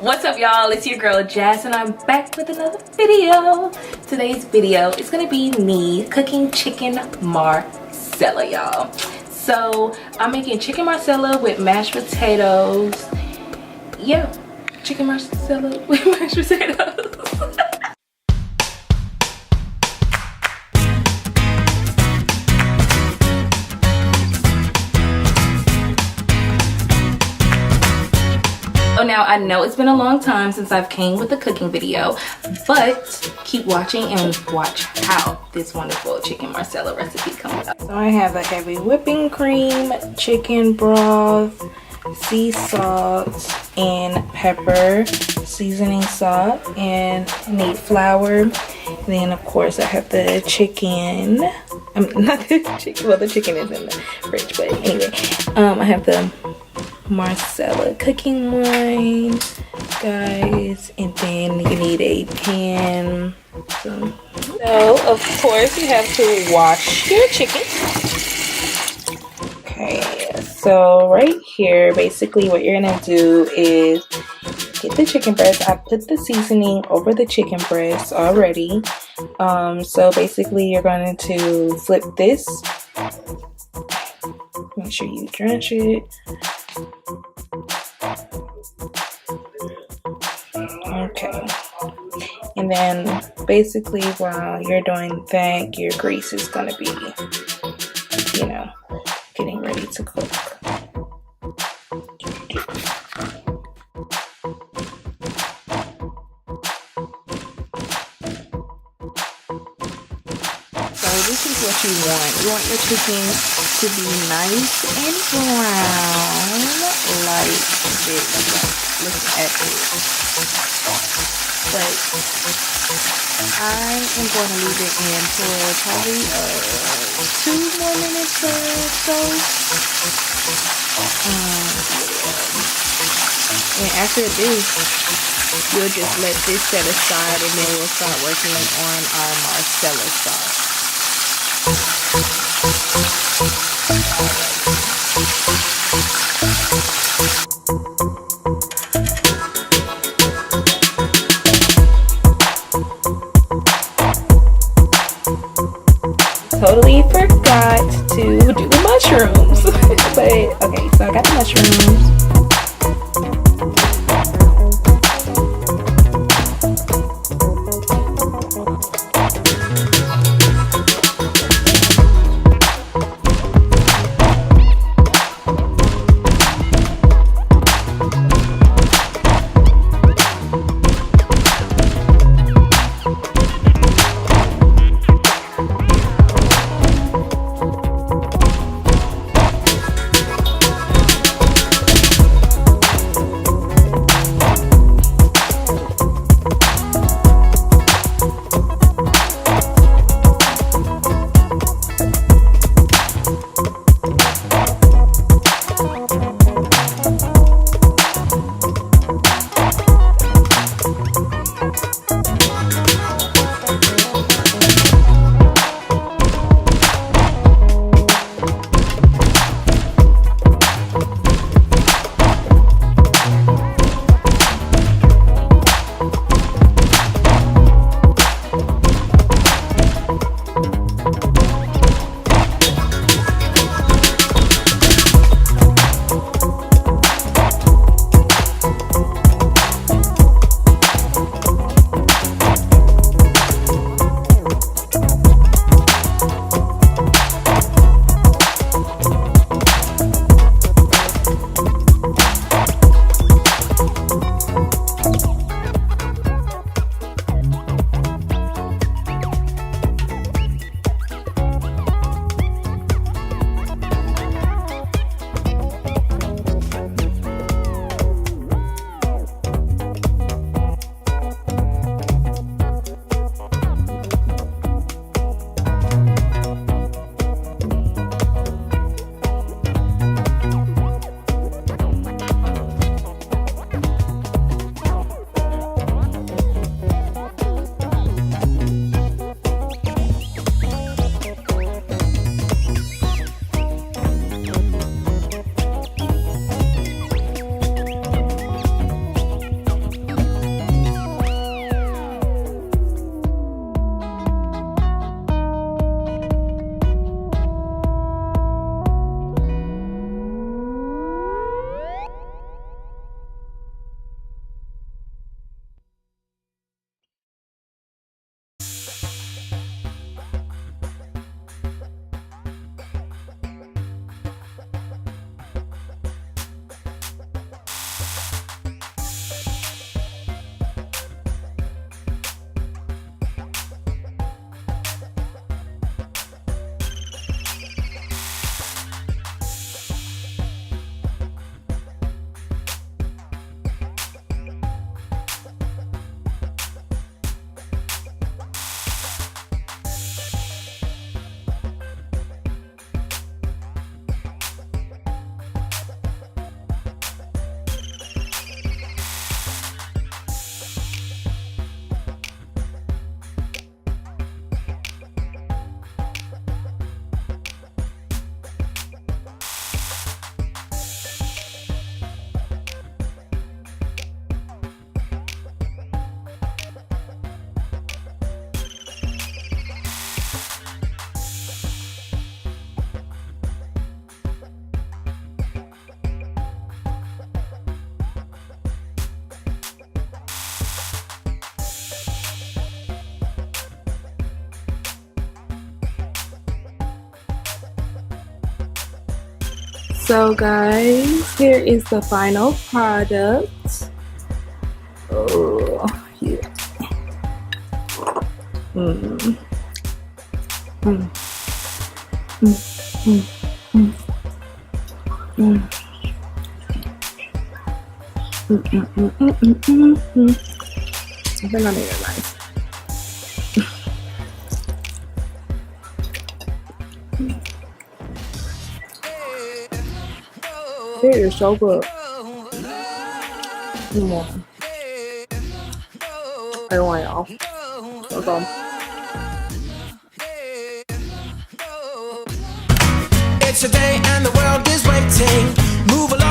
What's up, y'all? It's your girl Jazz, and I'm back with another video. Today's video is gonna be me cooking chicken marsala, y'all. So I'm making chicken marsala with mashed potatoes. Yeah, chicken marsala with mashed potatoes. Oh, now I know it's been a long time since I've came with a cooking video, but keep watching and watch how this wonderful chicken marsala recipe comes out. So I have a heavy whipping cream, chicken broth, sea salt and pepper, seasoning salt, and I need flour. Then of course I have the chicken. Not the chicken, well the chicken is in the fridge, but anyway, I have the marsala cooking wine, guys, and then you need a pan. So of course you have to wash your chicken. Okay, so right here basically what you're gonna do is get the chicken breast. I put the seasoning over the chicken breast already. So basically you're going to flip this, make sure you drench it. Okay, and then basically while you're doing that, your grease is going to be, you know, getting ready to cook. So this is what you want. You want your chicken to be nice and brown like this. Look at this. But I am going to leave it in for probably 2 more minutes or so. And after this, you'll just let this set aside, and then we'll start working on our marsala sauce. Totally forgot to do the mushrooms. But okay, so I got the mushrooms. So guys, here is the final product. Oh, yeah. Mm. Mm. Mm. Mm. Mm. Mm. Mm, mm, mm, mm, mm, mm. I think I need a knife. It is so good. Mm. I don't want it all. Okay. It's your day and the world is waiting. Move along.